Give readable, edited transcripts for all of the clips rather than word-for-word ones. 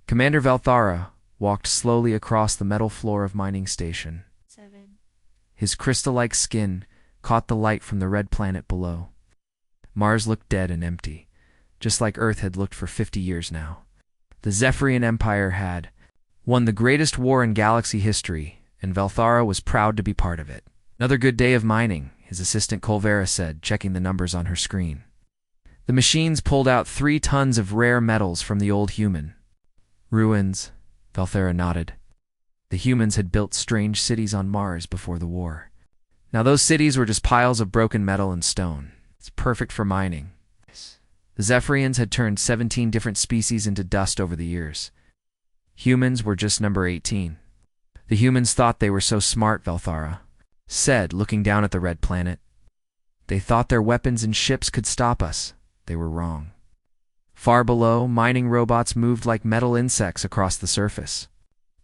Commander Valthara walked slowly across the metal floor of mining station. 7. His crystal-like skin caught the light from the red planet below. Mars looked dead and empty, just like Earth had looked for 50 years now. The Zephyrian Empire had won the greatest war in galaxy history, and Valthara was proud to be part of it. "Another good day of mining," his assistant Colvera said, checking the numbers on her screen. The machines pulled out 3 tons of rare metals from the old human. "Ruins," Valthara nodded. The humans had built strange cities on Mars before the war. Now those cities were just piles of broken metal and stone. It's perfect for mining. The Zephyrians had turned 17 different species into dust over the years. Humans were just number 18. The humans thought they were so smart, Valthara said, looking down at the red planet. They thought their weapons and ships could stop us. They were wrong. Far below, mining robots moved like metal insects across the surface.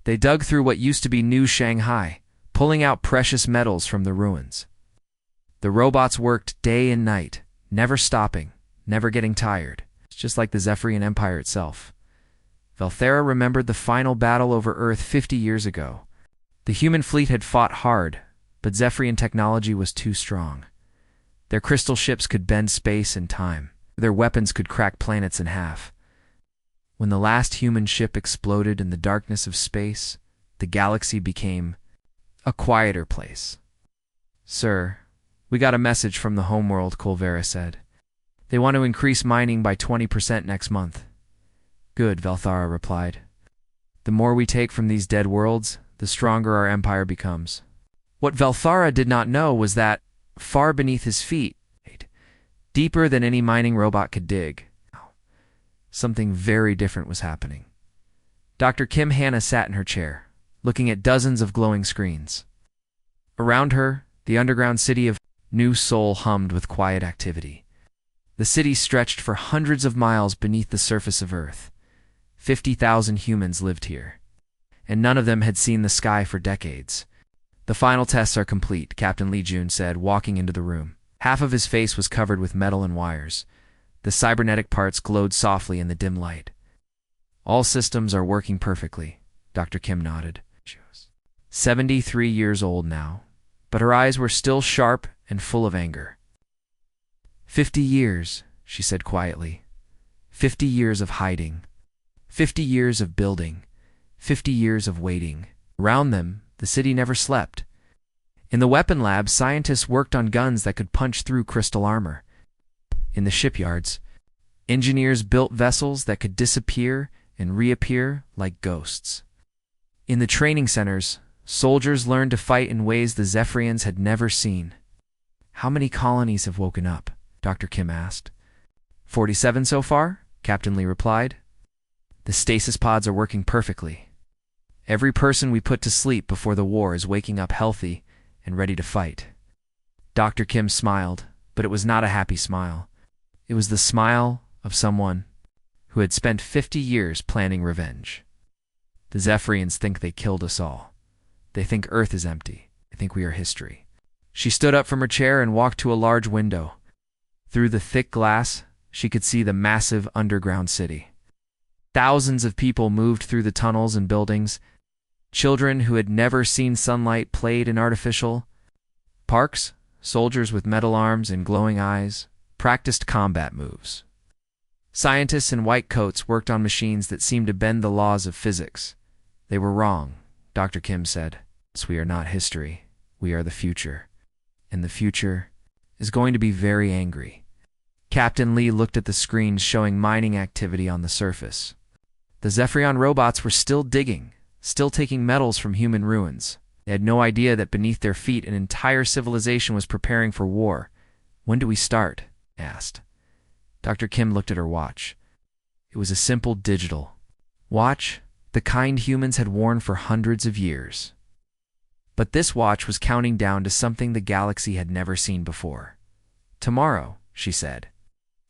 They dug through what used to be New Shanghai, pulling out precious metals from the ruins. The robots worked day and night, never stopping, never getting tired. It's just like the Zephyrian Empire itself. Valthara remembered the final battle over Earth 50 years ago. The human fleet had fought hard, but Zephyrian technology was too strong. Their crystal ships could bend space and time. Their weapons could crack planets in half. When the last human ship exploded in the darkness of space, the galaxy became a quieter place. "Sir, we got a message from the homeworld," Colvera said. "They want to increase mining by 20% next month." "Good," Valthara replied. "The more we take from these dead worlds, the stronger our empire becomes." What Valthara did not know was that, far beneath his feet, deeper than any mining robot could dig, something very different was happening. Dr. Kim Hanna sat in her chair, looking at dozens of glowing screens. Around her, the underground city of New Seoul hummed with quiet activity. The city stretched for hundreds of miles beneath the surface of Earth. 50,000 humans lived here, and none of them had seen the sky for decades. "The final tests are complete," Captain Lee Jun said, walking into the room. Half of his face was covered with metal and wires. The cybernetic parts glowed softly in the dim light. "All systems are working perfectly," Dr. Kim nodded. She was 73 years old now, but her eyes were still sharp and full of anger. 50 years, she said quietly. 50 years of hiding. 50 years of building. 50 years of waiting. Around them, the city never slept. In the weapon lab, scientists worked on guns that could punch through crystal armor. In the shipyards, engineers built vessels that could disappear and reappear like ghosts. In the training centers, soldiers learned to fight in ways the Zephyrians had never seen. "How many colonies have woken up?" Dr. Kim asked. 47 so far, Captain Lee replied. "The stasis pods are working perfectly. Every person we put to sleep before the war is waking up healthy and ready to fight." Dr. Kim smiled, but it was not a happy smile. It was the smile of someone who had spent 50 years planning revenge. "The Zephyrians think they killed us all. They think Earth is empty. They think we are history." She stood up from her chair and walked to a large window. Through the thick glass, she could see the massive underground city. Thousands of people moved through the tunnels and buildings. Children who had never seen sunlight played in artificial parks. Soldiers with metal arms and glowing eyes practiced combat moves. Scientists in white coats worked on machines that seemed to bend the laws of physics. "They were wrong," Dr. Kim said. "We are not history. We are the future. And the future is going to be very angry." Captain Lee looked at the screens showing mining activity on the surface. The Zephyrian robots were still digging, still taking metals from human ruins. They had no idea that beneath their feet an entire civilization was preparing for war. "When do we start?" he asked. Dr. Kim looked at her watch. It was a simple digital watch, the kind humans had worn for hundreds of years. But this watch was counting down to something the galaxy had never seen before. "Tomorrow," she said.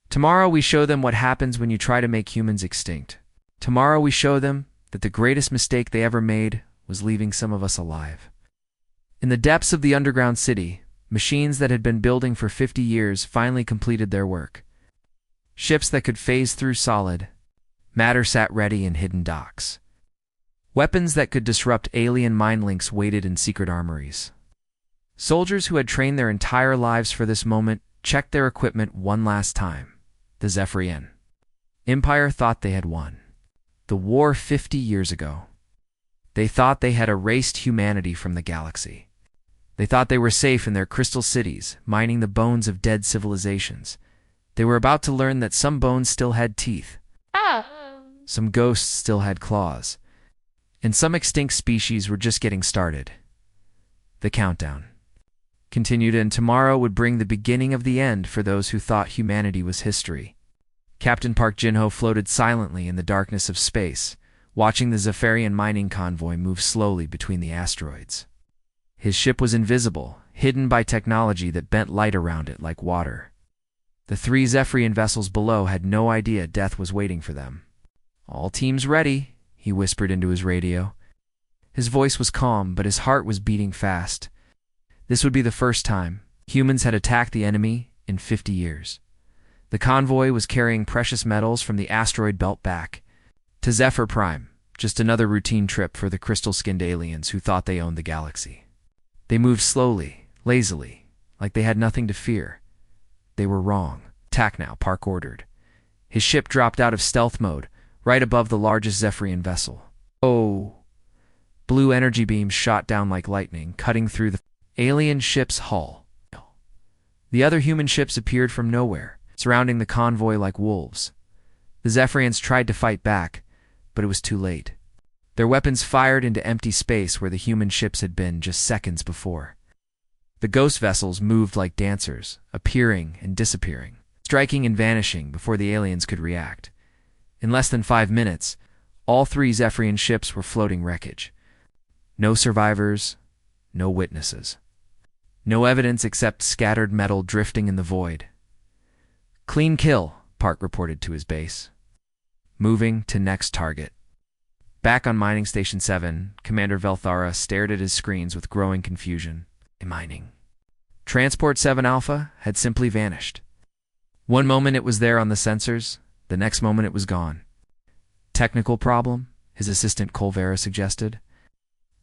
"Tomorrow we show them what happens when you try to make humans extinct. Tomorrow we show them that the greatest mistake they ever made was leaving some of us alive." In the depths of the underground city, machines that had been building for 50 years finally completed their work. Ships that could phase through solid, Matter sat ready in hidden docks. Weapons that could disrupt alien mind links waited in secret armories. Soldiers who had trained their entire lives for this moment checked their equipment one last time. The Zephyrian Empire thought they had won the war 50 years ago. They thought they had erased humanity from the galaxy. They thought they were safe in their crystal cities, mining the bones of dead civilizations. They were about to learn that some bones still had teeth. Some ghosts still had claws. And some extinct species were just getting started. The countdown continued, and tomorrow would bring the beginning of the end for those who thought humanity was history. Captain Park Jin-ho floated silently in the darkness of space, watching the Zephyrian mining convoy move slowly between the asteroids. His ship was invisible, hidden by technology that bent light around it like water. The 3 Zephyrian vessels below had no idea death was waiting for them. "All teams ready," he whispered into his radio. His voice was calm, but his heart was beating fast. This would be the first time humans had attacked the enemy in 50 years. The convoy was carrying precious metals from the asteroid belt back to Zephyr Prime, just another routine trip for the crystal-skinned aliens who thought they owned the galaxy. They moved slowly, lazily, like they had nothing to fear. They were wrong. "Attack now," Park ordered. His ship dropped out of stealth mode, right above the largest Zephyrian vessel. Oh! Blue energy beams shot down like lightning, cutting through the alien ship's hull. The other human ships appeared from nowhere, surrounding the convoy like wolves. The Zephyrians tried to fight back, but it was too late. Their weapons fired into empty space where the human ships had been just seconds before. The ghost vessels moved like dancers, appearing and disappearing, striking and vanishing before the aliens could react. In less than 5 minutes, all 3 Zephyrian ships were floating wreckage. No survivors, no witnesses. No evidence except scattered metal drifting in the void. "Clean kill," Park reported to his base. Moving to next target. Back on Mining Station 7, Commander Velthara stared at his screens with growing confusion. Mining. Transport 7 Alpha had simply vanished. One moment it was there on the sensors, the next moment it was gone. Technical problem, his assistant Colvera suggested.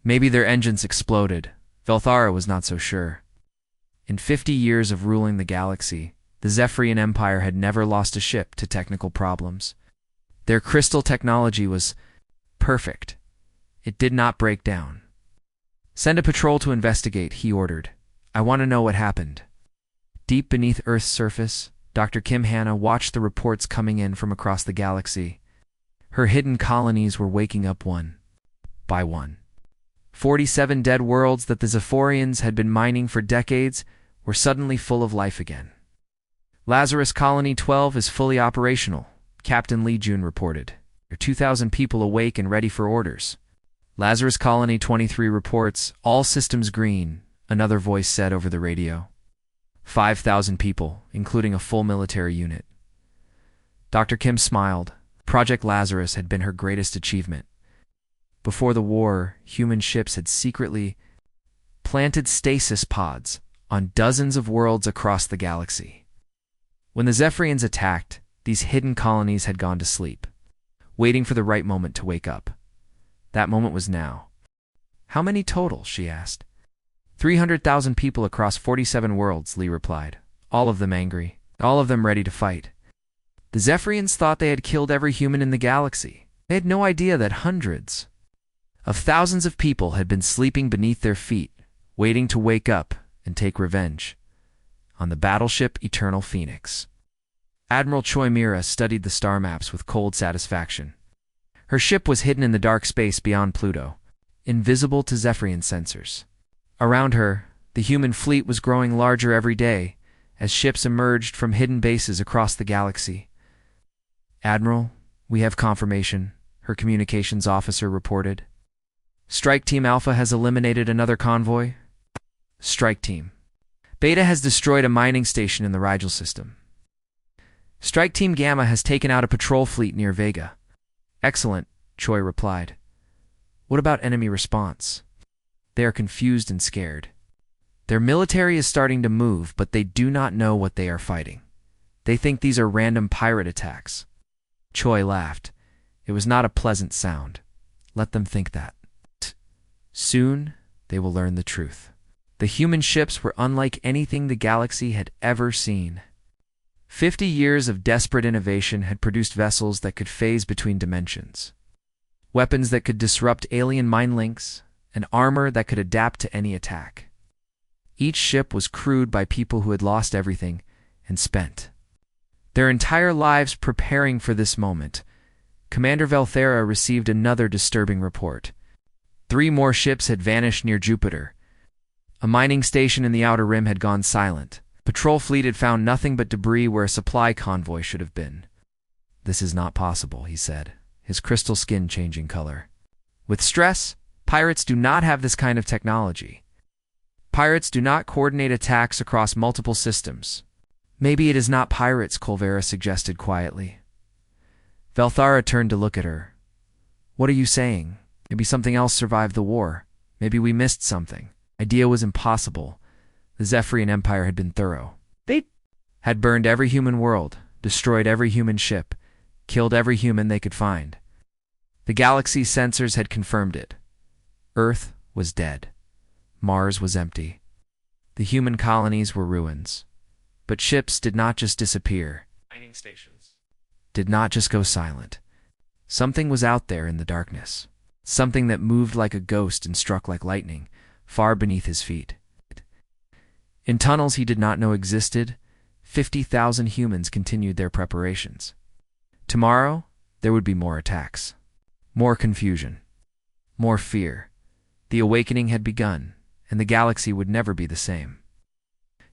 Maybe their engines exploded. Velthara was not so sure. In 50 years of ruling the galaxy, the Zephyrian Empire had never lost a ship to technical problems. Their crystal technology was perfect. It did not break down. "Send a patrol to investigate," he ordered. "I want to know what happened." Deep beneath Earth's surface, Dr. Kim Hanna watched the reports coming in from across the galaxy. Her hidden colonies were waking up one by one. 47 dead worlds that the Zephyrians had been mining for decades were suddenly full of life again. "Lazarus Colony 12 is fully operational," Captain Lee Jun reported. "There are 2,000 people awake and ready for orders." "Lazarus Colony 23 reports, all systems green," another voice said over the radio. 5,000 people, including a full military unit. Dr. Kim smiled. Project Lazarus had been her greatest achievement. Before the war, human ships had secretly planted stasis pods on dozens of worlds across the galaxy. When the Zephyrians attacked, these hidden colonies had gone to sleep, waiting for the right moment to wake up. That moment was now. "How many total?" she asked. 300,000 people across 47 worlds, Lee replied. All of them angry, all of them ready to fight. The Zephyrians thought they had killed every human in the galaxy. They had no idea that hundreds of thousands of people had been sleeping beneath their feet, waiting to wake up and take revenge. On the battleship Eternal Phoenix, Admiral Choi Mira studied the star maps with cold satisfaction. Her ship was hidden in the dark space beyond Pluto, invisible to Zephyrian sensors. Around her, the human fleet was growing larger every day as ships emerged from hidden bases across the galaxy. "Admiral, we have confirmation," her communications officer reported. "Strike Team Alpha has eliminated another convoy." "Strike Team Beta has destroyed a mining station in the Rigel system." "Strike Team Gamma has taken out a patrol fleet near Vega." "Excellent," Choi replied. "What about enemy response?" "They are confused and scared. Their military is starting to move, but they do not know what they are fighting. They think these are random pirate attacks." Choi laughed. It was not a pleasant sound. Let them think that. Soon, they will learn the truth. The human ships were unlike anything the galaxy had ever seen. 50 years of desperate innovation had produced vessels that could phase between dimensions, weapons that could disrupt alien mind links, and armor that could adapt to any attack. Each ship was crewed by people who had lost everything and spent their entire lives preparing for this moment. Commander Valthera received another disturbing report. 3 more ships had vanished near Jupiter. A mining station in the Outer Rim had gone silent. Patrol fleet had found nothing but debris where a supply convoy should have been. "This is not possible," he said, his crystal skin changing color. "With stress, pirates do not have this kind of technology. Pirates do not coordinate attacks across multiple systems." "Maybe it is not pirates," Colvera suggested quietly. Valthara turned to look at her. "What are you saying? Maybe something else survived the war. Maybe we missed something." Idea was impossible. The Zephyrian Empire had been thorough. They had burned every human world, destroyed every human ship, killed every human they could find. The galaxy's sensors had confirmed it. Earth was dead. Mars was empty. The human colonies were ruins. But ships did not just disappear. Mining stations did not just go silent. Something was out there in the darkness. Something that moved like a ghost and struck like lightning, far beneath his feet. In tunnels he did not know existed, 50,000 humans continued their preparations. Tomorrow, there would be more attacks. More confusion. More fear. The awakening had begun, and the galaxy would never be the same.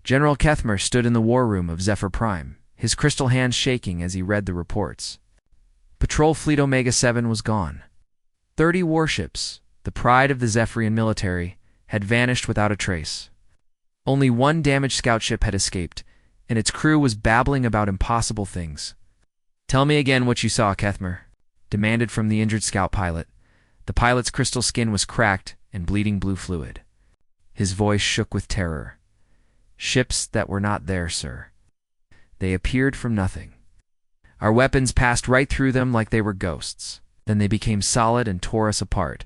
General Kethmer stood in the war room of Zephyr Prime, his crystal hands shaking as he read the reports. Patrol Fleet Omega-7 was gone. 30 warships, the pride of the Zephyrian military, had vanished without a trace. Only 1 damaged scout ship had escaped, and its crew was babbling about impossible things. "Tell me again what you saw, Kethmer," demanded from the injured scout pilot. The pilot's crystal skin was cracked and bleeding blue fluid. His voice shook with terror. "Ships that were not there, sir. They appeared from nothing. Our weapons passed right through them like they were ghosts. Then they became solid and tore us apart."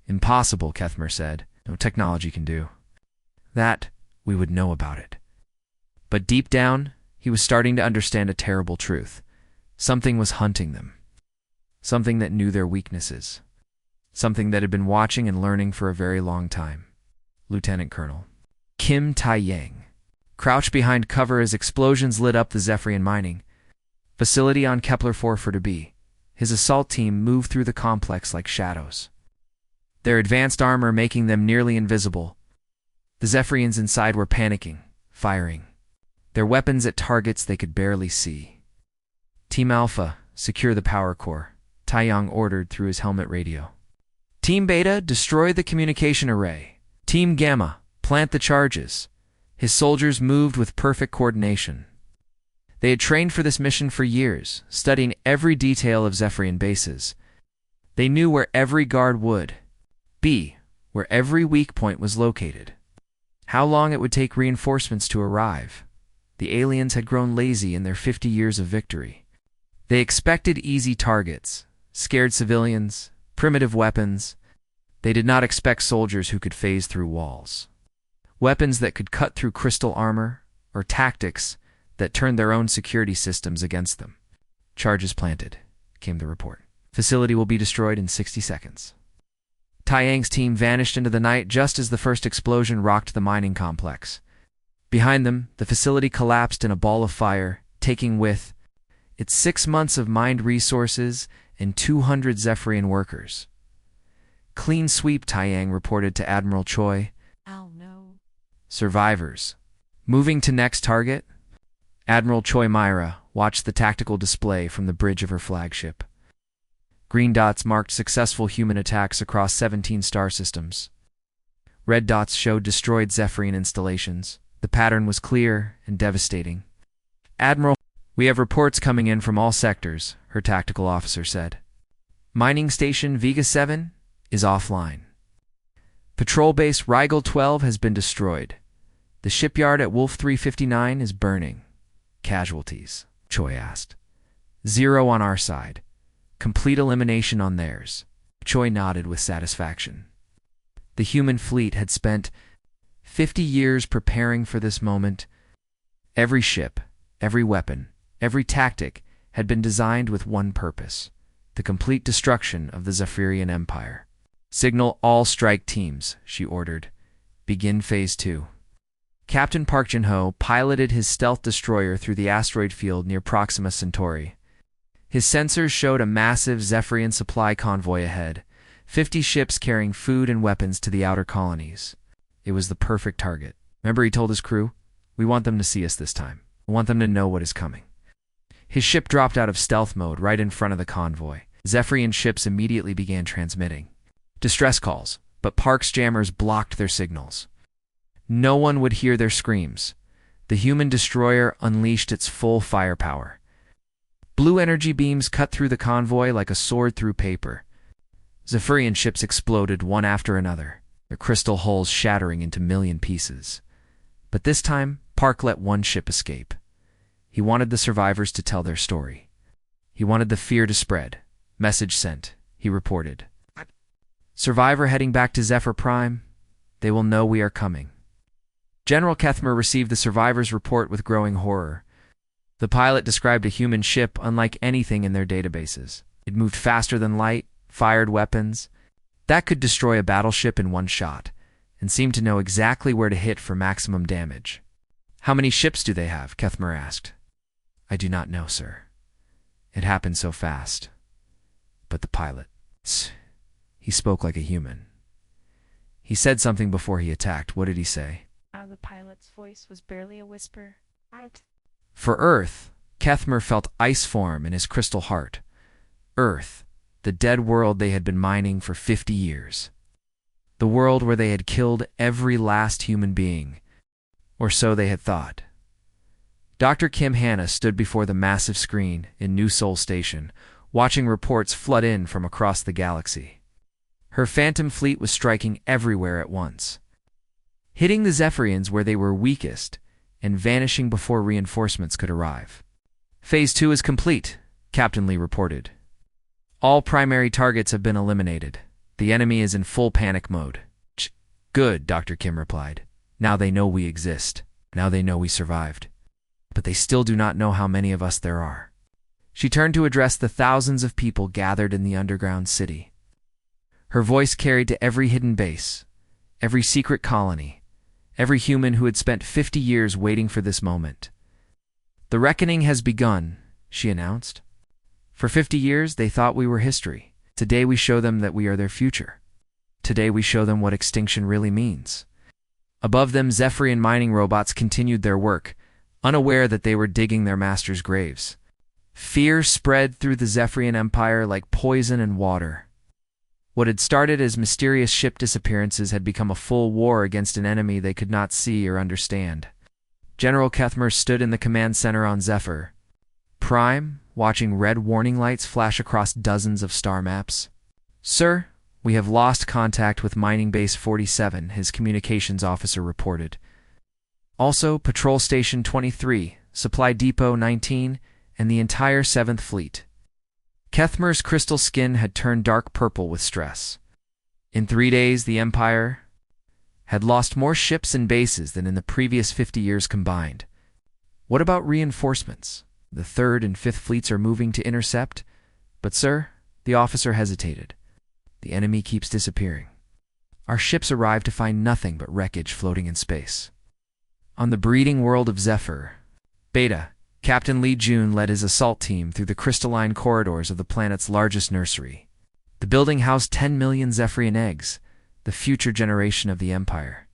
"Impossible," Kethmer said. "No technology can do that. We would know about it." But deep down, he was starting to understand a terrible truth. Something was hunting them. Something that knew their weaknesses. Something that had been watching and learning for a very long time. Lieutenant Colonel Kim Tai-Yang crouched behind cover as explosions lit up the Zephyrian mining facility on Kepler 440b. His assault team moved through the complex like shadows, their advanced armor making them nearly invisible. The Zephyrians inside were panicking, firing their weapons at targets they could barely see. "Team Alpha, secure the power core," Tai-Yang ordered through his helmet radio. "Team Beta, destroy the communication array. Team Gamma, plant the charges." His soldiers moved with perfect coordination. They had trained for this mission for years, studying every detail of Zephyrian bases. They knew where every guard would be, where every weak point was located, how long it would take reinforcements to arrive. The aliens had grown lazy in their 50 years of victory. They expected easy targets, scared civilians, primitive weapons. They did not expect soldiers who could phase through walls, weapons that could cut through crystal armor, or tactics that turned their own security systems against them. "Charges planted," came the report. "Facility will be destroyed in 60 seconds." Tai-Yang's team vanished into the night just as the first explosion rocked the mining complex. Behind them, the facility collapsed in a ball of fire, taking with it 6 months of mined resources and 200 Zephyrian workers. "Clean sweep," Tai-Yang reported to Admiral Choi. "Oh no." "Survivors. Moving to next target." Admiral Choi Myra watched the tactical display from the bridge of her flagship. Green dots marked successful human attacks across 17 star systems. Red dots showed destroyed Zephyrian installations. The pattern was clear and devastating. "Admiral, we have reports coming in from all sectors," her tactical officer said. "Mining station Vega 7 is offline. Patrol base Rigel 12 has been destroyed. The shipyard at Wolf 359 is burning." "Casualties?" Choi asked. "0 on our side. complete elimination on theirs. Choi nodded with satisfaction. The human fleet had spent 50 years preparing for this moment. Every ship, every weapon, every tactic had been designed with one purpose: the complete destruction of the Zephyrian Empire. Signal all strike teams, she ordered. Begin Phase 2. Captain Park Jin-ho piloted his stealth destroyer through the asteroid field near Proxima Centauri. His sensors showed a massive Zephyrian supply convoy ahead, 50 ships carrying food and weapons to the outer colonies. It was the perfect target. Remember, he told his crew, "We want them to see us this time. We want them to know what is coming." His ship dropped out of stealth mode right in front of the convoy. Zephyrian ships immediately began transmitting distress calls, but Park's jammers blocked their signals. No one would hear their screams. The human destroyer unleashed its full firepower. Blue energy beams cut through the convoy like a sword through paper. Zephyrian ships exploded one after another, their crystal hulls shattering into million pieces. But this time, Park let one ship escape. He wanted the survivors to tell their story. He wanted the fear to spread. Message sent, he reported. Survivor heading back to Zephyr Prime. They will know we are coming. General Kethmer received the survivor's report with growing horror. The pilot described a human ship unlike anything in their databases. It moved faster than light, fired weapons that could destroy a battleship in one shot, and seemed to know exactly where to hit for maximum damage. "How many ships do they have?" Kethmer asked. "I do not know, sir. It happened so fast." But the pilot, he spoke like a human. He said something before he attacked. What did he say? The pilot's voice was barely a whisper. For Earth, Kethmer felt ice form in his crystal heart. Earth, the dead world they had been mining for 50 years. The world where they had killed every last human being, or so they had thought. Dr. Kim Hanna stood before the massive screen in New Seoul Station, watching reports flood in from across the galaxy. Her phantom fleet was striking everywhere at once, hitting the Zephyrians where they were weakest and vanishing before reinforcements could arrive. "Phase 2 is complete," Captain Lee reported. "All primary targets have been eliminated. The enemy is in full panic mode." "Good," Dr. Kim replied. "Now they know we exist. Now they know we survived. But they still do not know how many of us there are." She turned to address the thousands of people gathered in the underground city. Her voice carried to every hidden base, every secret colony, every human who had spent 50 years waiting for this moment. "The reckoning has begun," she announced. "For 50 years, they thought we were history. Today we show them that we are their future. Today we show them what extinction really means." Above them, Zephyrian mining robots continued their work, unaware that they were digging their masters' graves. Fear spread through the Zephyrian Empire like poison and water. What had started as mysterious ship disappearances had become a full war against an enemy they could not see or understand. General Kethmer stood in the command center on Zephyr Prime, watching red warning lights flash across dozens of star maps. "Sir, we have lost contact with Mining Base 47, his communications officer reported. Also, Patrol Station 23, Supply Depot 19, and the entire 7th Fleet. Kethmer's crystal skin had turned dark purple with stress. In 3 days, the Empire had lost more ships and bases than in the previous 50 years combined. What about reinforcements? The 3rd and 5th Fleets are moving to intercept. But, sir, the officer hesitated. The enemy keeps disappearing. Our ships arrive to find nothing but wreckage floating in space. On the breeding world of Zephyr, Beta, Captain Lee Jun led his assault team through the crystalline corridors of the planet's largest nursery. The building housed 10 million Zephyrian eggs, the future generation of the Empire.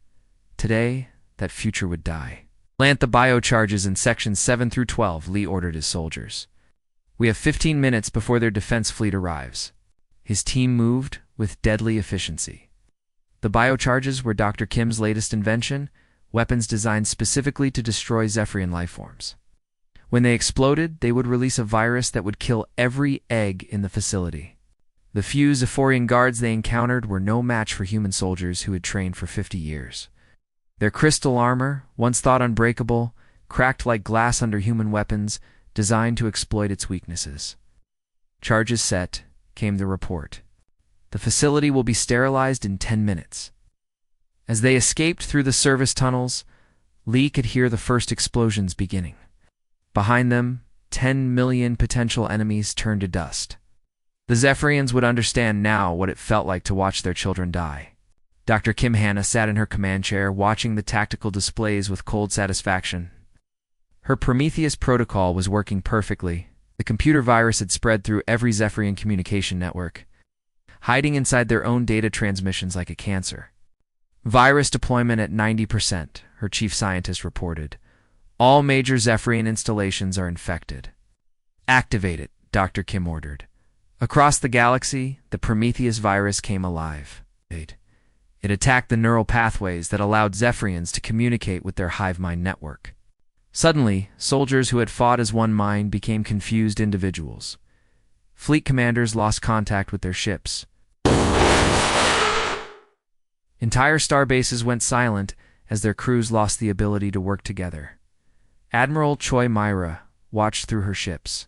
Today, that future would die. "Plant the biocharges in sections 7 through 12, Lee ordered his soldiers. "We have 15 minutes before their defense fleet arrives." His team moved with deadly efficiency. The biocharges were Dr. Kim's latest invention, weapons designed specifically to destroy Zephyrian lifeforms. When they exploded, they would release a virus that would kill every egg in the facility. The few Zephyrian guards they encountered were no match for human soldiers who had trained for 50 years. Their crystal armor, once thought unbreakable, cracked like glass under human weapons, designed to exploit its weaknesses. Charges set, came the report. The facility will be sterilized in 10 minutes. As they escaped through the service tunnels, Lee could hear the first explosions beginning. Behind them, 10 million potential enemies turned to dust. The Zephyrians would understand now what it felt like to watch their children die. Dr. Kim Hanna sat in her command chair, watching the tactical displays with cold satisfaction. Her Prometheus protocol was working perfectly. The computer virus had spread through every Zephyrian communication network, hiding inside their own data transmissions like a cancer. Virus deployment at 90%, her chief scientist reported. All major Zephyrian installations are infected. Activate it, Dr. Kim ordered. Across the galaxy, the Prometheus virus came alive. It attacked the neural pathways that allowed Zephyrians to communicate with their hive mind network. Suddenly, soldiers who had fought as one mind became confused individuals. Fleet commanders lost contact with their ships. Entire star bases went silent as their crews lost the ability to work together. Admiral Choi Myra watched through her ships.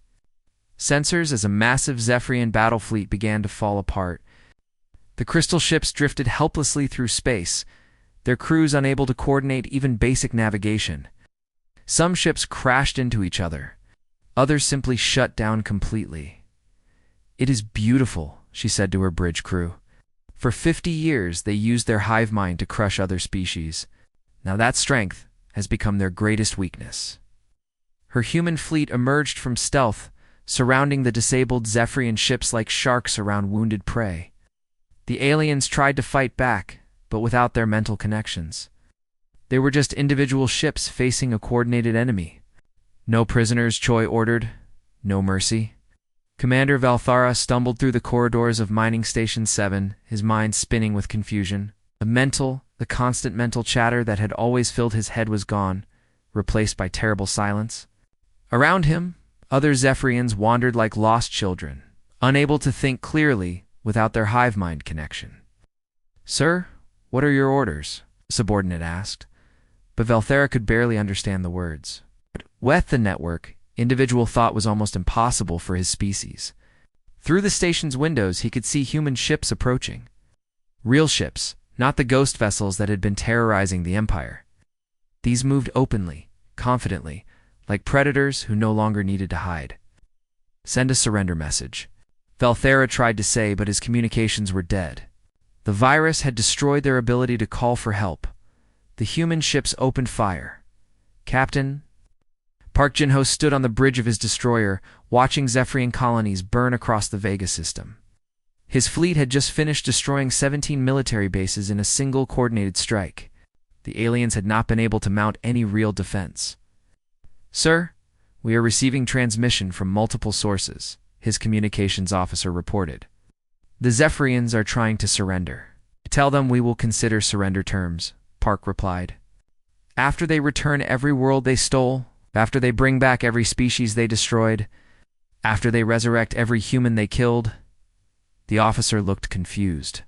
Sensors as a massive Zephyrian battle fleet began to fall apart. The crystal ships drifted helplessly through space, their crews unable to coordinate even basic navigation. Some ships crashed into each other. Others simply shut down completely. "It is beautiful," she said to her bridge crew. "For 50 years, they used their hive mind to crush other species. Now that strength has become their greatest weakness." Her human fleet emerged from stealth, surrounding the disabled Zephyrian ships like sharks around wounded prey. The aliens tried to fight back, but without their mental connections. They were just individual ships facing a coordinated enemy. "No prisoners," Choi ordered. "No mercy." Commander Valthara stumbled through the corridors of Mining Station 7, his mind spinning with confusion. The constant mental chatter that had always filled his head was gone, replaced by terrible silence. Around him, other Zephyrians wandered like lost children, unable to think clearly without their hive mind connection. "Sir, what are your orders?" the subordinate asked. But Valthera could barely understand the words. With the network, individual thought was almost impossible for his species. Through the station's windows, he could see human ships approaching. Real ships, not the ghost vessels that had been terrorizing the Empire. These moved openly, confidently, like predators who no longer needed to hide. "Send a surrender message," Valthera tried to say, but his communications were dead. The virus had destroyed their ability to call for help. The human ships opened fire. "Captain..." Park Jin-ho stood on the bridge of his destroyer, watching Zephyrian colonies burn across the Vega system. His fleet had just finished destroying 17 military bases in a single coordinated strike. The aliens had not been able to mount any real defense. "Sir, we are receiving transmission from multiple sources," his communications officer reported. "The Zephyrians are trying to surrender. Tell them we will consider surrender terms," Park replied. "After they return every world they stole, after they bring back every species they destroyed, after they resurrect every human they killed." The officer looked confused.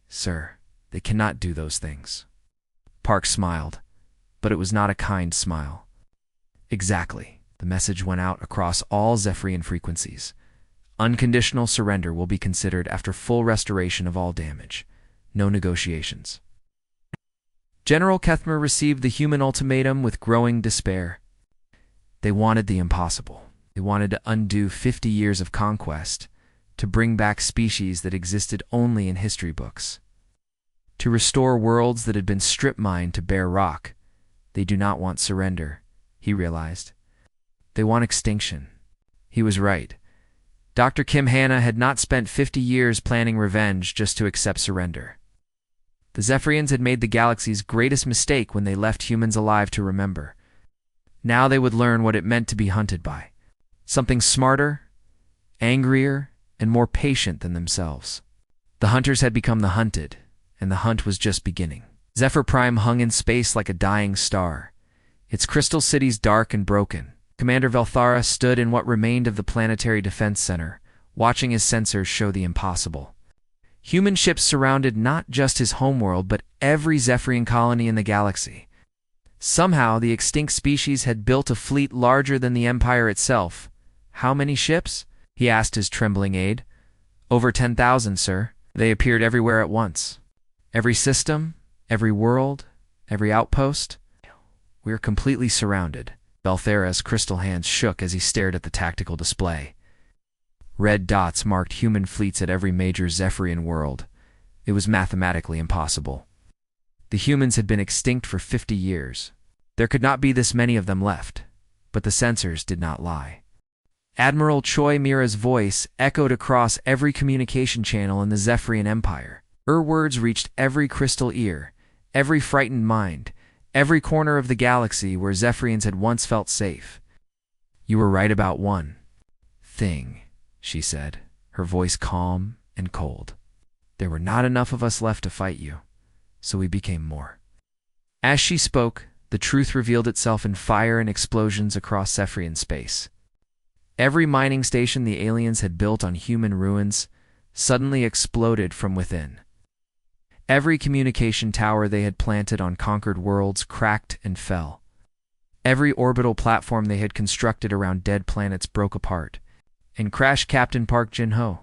"Sir, they cannot do those things." Park smiled, but it was not a kind smile. "Exactly." The message went out across all Zephyrian frequencies. "Unconditional surrender will be considered after full restoration of all damage. No negotiations." General Kethmer received the human ultimatum with growing despair. They wanted the impossible. They wanted to undo 50 years of conquest, to bring back species that existed only in history books, to restore worlds that had been strip-mined to bare rock. They do not want surrender, he realized. They want extinction. He was right. Dr. Kim Hanna had not spent 50 years planning revenge just to accept surrender. The Zephyrians had made the galaxy's greatest mistake when they left humans alive to remember. Now they would learn what it meant to be hunted by something smarter, angrier, and more patient than themselves. The hunters had become the hunted, and the hunt was just beginning. Zephyr Prime hung in space like a dying star, its crystal cities dark and broken. Commander Valthara stood in what remained of the Planetary Defense Center, watching his sensors show the impossible. Human ships surrounded not just his homeworld, but every Zephyrian colony in the galaxy. Somehow, the extinct species had built a fleet larger than the Empire itself. How many ships? he asked his trembling aide. Over 10,000, sir. They appeared everywhere at once. Every system, every world, every outpost. We are completely surrounded. Belthera's crystal hands shook as he stared at the tactical display. Red dots marked human fleets at every major Zephyrian world. It was mathematically impossible. The humans had been extinct for 50 years. There could not be this many of them left, but the sensors did not lie. Admiral Choi Mira's voice echoed across every communication channel in the Zephyrian Empire. Her words reached every crystal ear, every frightened mind, every corner of the galaxy where Zephyrians had once felt safe. You were right about one thing, she said, her voice calm and cold. There were not enough of us left to fight you, so we became more. As she spoke, the truth revealed itself in fire and explosions across Zephyrian space. Every mining station the aliens had built on human ruins suddenly exploded from within. Every communication tower they had planted on conquered worlds cracked and fell. Every orbital platform they had constructed around dead planets broke apart, and Crash Captain Park Jin-ho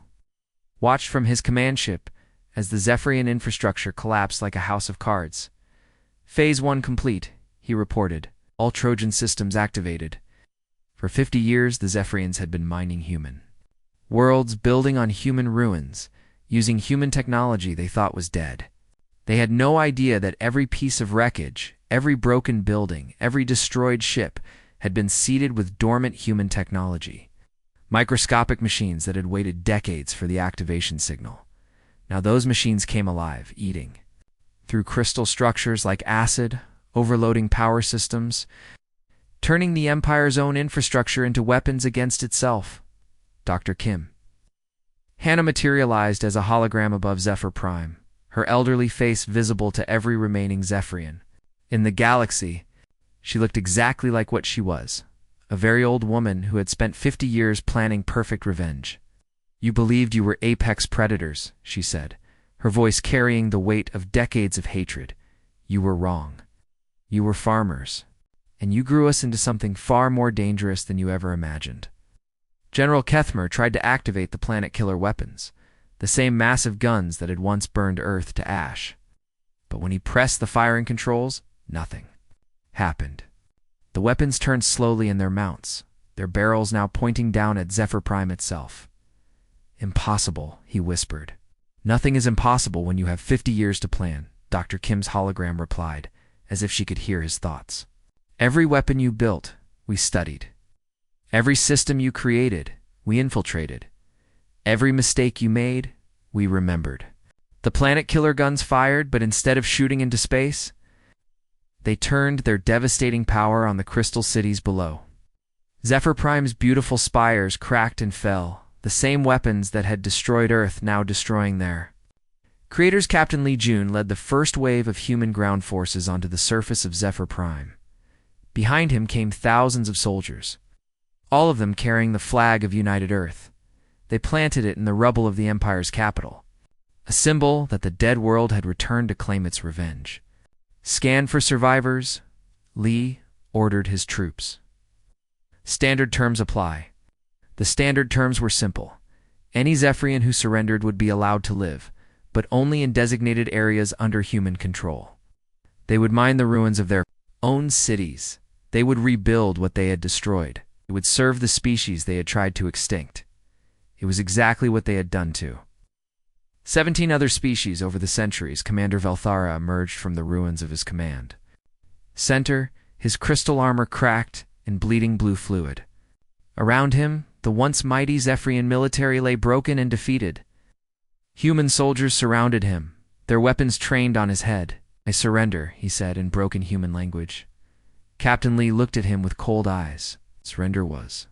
watched from his command ship as the Zephyrian infrastructure collapsed like a house of cards. Phase 1 complete, he reported, all Trojan systems activated. For 50 years, the Zephyrians had been mining human worlds, building on human ruins, using human technology they thought was dead. They had no idea that every piece of wreckage, every broken building, every destroyed ship had been seeded with dormant human technology. Microscopic machines that had waited decades for the activation signal. Now those machines came alive, eating through crystal structures like acid, overloading power systems, turning the Empire's own infrastructure into weapons against itself. Dr. Kim. Hannah materialized as a hologram above Zephyr Prime, her elderly face visible to every remaining Zephyrian. In the galaxy, she looked exactly like what she was, a very old woman who had spent 50 years planning perfect revenge. You believed you were apex predators, she said, her voice carrying the weight of decades of hatred. You were wrong. You were farmers, and you grew us into something far more dangerous than you ever imagined. General Kethmer tried to activate the planet killer weapons, the same massive guns that had once burned Earth to ash. But when he pressed the firing controls, nothing happened. The weapons turned slowly in their mounts, their barrels now pointing down at Zephyr Prime itself. Impossible, he whispered. Nothing is impossible when you have 50 years to plan, Dr. Kim's hologram replied, as if she could hear his thoughts. Every weapon you built, we studied. Every system you created, we infiltrated. Every mistake you made, we remembered. The planet killer guns fired, but instead of shooting into space, they turned their devastating power on the crystal cities below. Zephyr Prime's beautiful spires cracked and fell, the same weapons that had destroyed Earth now destroying there. Creators Captain Lee Jun led the first wave of human ground forces onto the surface of Zephyr Prime. Behind him came thousands of soldiers, all of them carrying the flag of United Earth. They planted it in the rubble of the Empire's capital, a symbol that the dead world had returned to claim its revenge. Scan for survivors, Lee ordered his troops. Standard terms apply. The standard terms were simple. Any Zephyrian who surrendered would be allowed to live, but only in designated areas under human control. They would mine the ruins of their own cities. They would rebuild what they had destroyed. It would serve the species they had tried to extinct. It was exactly what they had done to 17 other species over the centuries. Commander Velthara emerged from the ruins of his command. Center, his crystal armor cracked and bleeding blue fluid. Around him, the once mighty Zephyrian military lay broken and defeated. Human soldiers surrounded him, their weapons trained on his head. I surrender, he said in broken human language. Captain Lee looked at him with cold eyes. Surrender was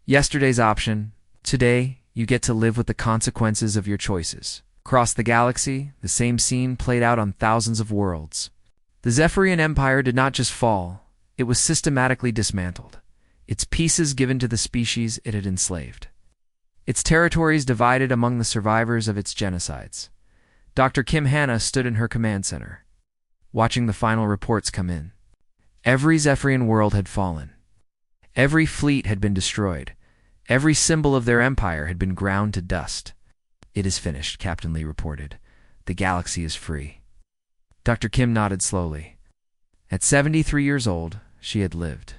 yesterday's option. Today, you get to live with the consequences of your choices. Across the galaxy, the same scene played out on thousands of worlds. The Zephyrian Empire did not just fall, it was systematically dismantled, its pieces given to the species it had enslaved, its territories divided among the survivors of its genocides. Dr. Kim Hannah stood in her command center, watching the final reports come in. Every Zephyrian world had fallen. Every fleet had been destroyed. Every symbol of their empire had been ground to dust. "It is finished," Captain Lee reported. "The galaxy is free." Dr. Kim nodded slowly. At 73 years old, she had lived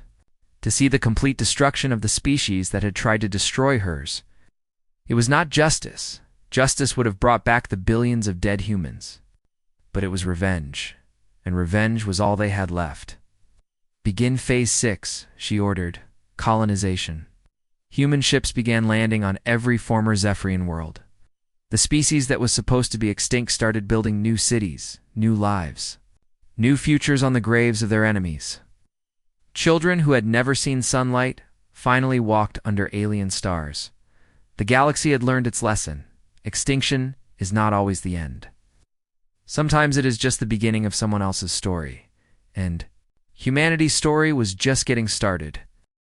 to see the complete destruction of the species that had tried to destroy hers. It was not justice. Justice would have brought back the billions of dead humans. But it was revenge, and revenge was all they had left. "Begin Phase 6, she ordered. Colonization. Human ships began landing on every former Zephyrian world. The species that was supposed to be extinct started building new cities, new lives, new futures on the graves of their enemies. Children who had never seen sunlight finally walked under alien stars. The galaxy had learned its lesson. Extinction is not always the end. Sometimes it is just the beginning of someone else's story. And humanity's story was just getting started.